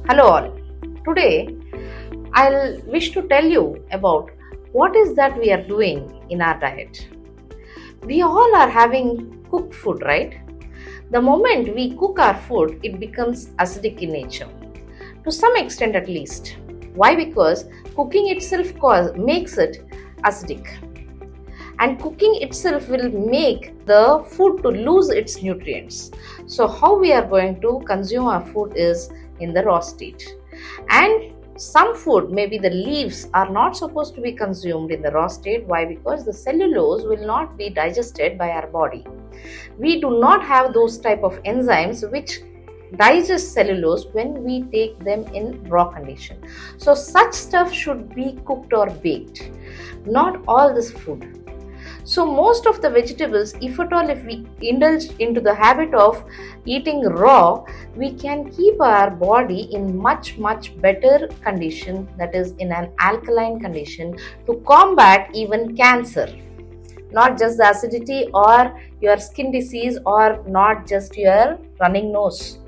Hello all. Today I'll wish to tell you about what is that we are doing in our diet. We all are having cooked food, right? The moment we cook our food, it becomes acidic in nature. To some extent at least. Why? Because cooking itself makes it acidic. And cooking itself will make the food to lose its nutrients. So how we are going to consume our food is in the raw state. And some food, maybe the leaves, are not supposed to be consumed in the raw state. Why? Because the cellulose will not be digested by our body. We do not have those type of enzymes which digest cellulose when we take them in raw condition. So such stuff should be cooked or baked, not all this food. So most of the vegetables, if at all if we indulge into the habit of eating raw, we can keep our body in much better condition, that is in an alkaline condition, to combat even cancer. Not just the acidity or your skin disease or not just your running nose.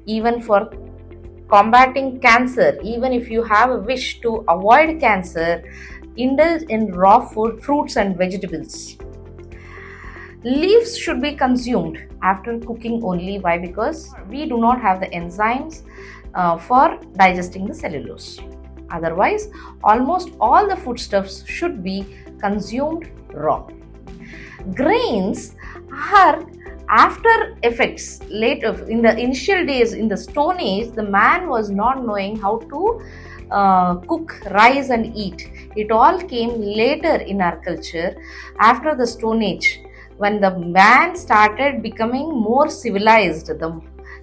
Even for combating cancer, even if you have a wish to avoid cancer, indulge in raw food, fruits and vegetables. Leaves should be consumed after cooking only. Why? Because we do not have the enzymes for digesting the cellulose. Otherwise, almost all the foodstuffs should be consumed raw. Grains are after effects. Later, in the initial days, in the Stone Age, the man was not knowing how to cook rice and eat. It all came later in our culture after the Stone Age, when the man started becoming more civilized.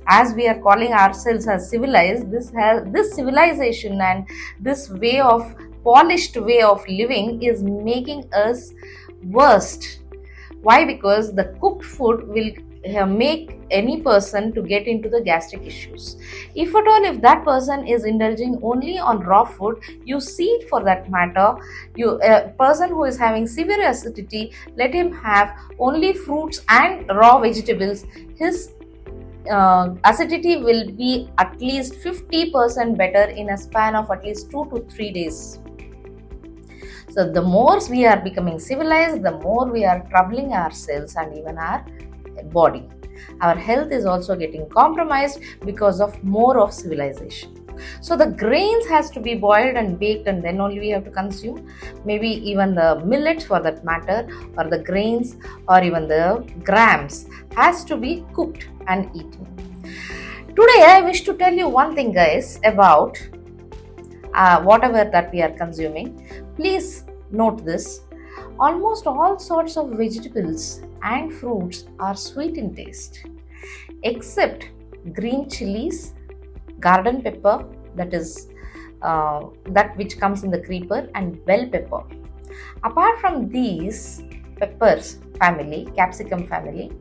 As we are calling ourselves as civilized, this civilization and this way of polished way of living is making us worst. Why? Because the cooked food will make any person to get into the gastric issues. If at all if that person is indulging only on raw food, you see, for that matter, a person who is having severe acidity, let him have only fruits and raw vegetables. His acidity will be at least 50% better in a span of at least 2 to 3 days. So the more we are becoming civilized, the more we are troubling ourselves and even our body. Our health is also getting compromised because of more of civilization. So the grains has to be boiled and baked, and then only we have to consume. Maybe even the millets, for that matter, or the grains, or even the grams has to be cooked and eaten. Today I wish to tell you one thing, guys, about whatever that we are consuming. Please note this: almost all sorts of vegetables and fruits are sweet in taste, except green chilies, garden pepper, that is that which comes in the creeper, and bell pepper. Apart from these peppers family, capsicum family,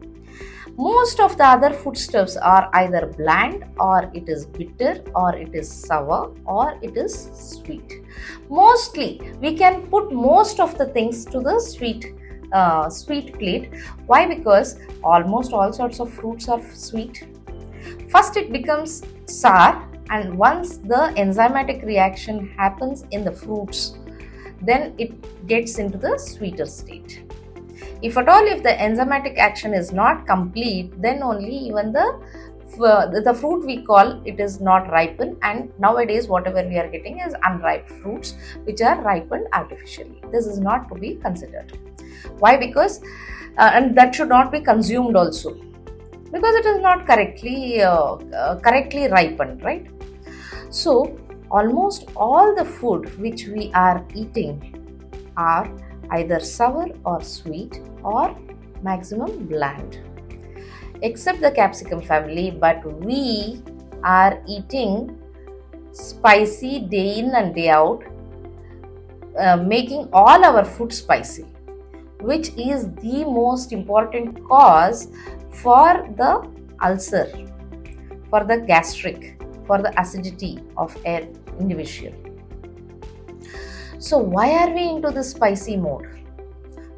most of the other foodstuffs are either bland, or it is bitter, or it is sour, or it is sweet. Mostly we can put most of the things to the sweet plate. Why? Because almost all sorts of fruits are sweet. First it becomes sour, and once the enzymatic reaction happens in the fruits, then it gets into the sweeter state. If at all if the enzymatic action is not complete, then only even the fruit we call it is not ripened, and nowadays whatever we are getting is unripe fruits which are ripened artificially. This is not to be considered. Why? Because and that should not be consumed also, because it is not correctly ripened, right? So almost all the food which we are eating are either sour or sweet or maximum bland, except the capsicum family. But we are eating spicy day in and day out, making all our food spicy, which is the most important cause for the ulcer, for the gastric, for the acidity of an individual. So why are we into the spicy mode?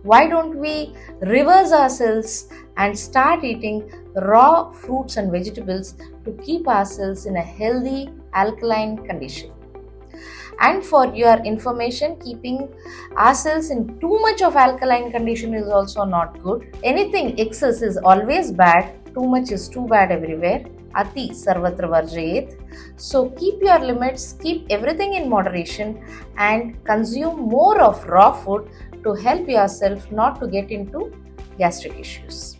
Why don't we reverse ourselves and start eating raw fruits and vegetables to keep ourselves in a healthy alkaline condition? And for your information, keeping ourselves in too much of alkaline condition is also not good. Anything excess is always bad. Too much is too bad everywhere. Ati sarvatra varjayet. So keep your limits, keep everything in moderation, and consume more of raw food to help yourself not to get into gastric issues.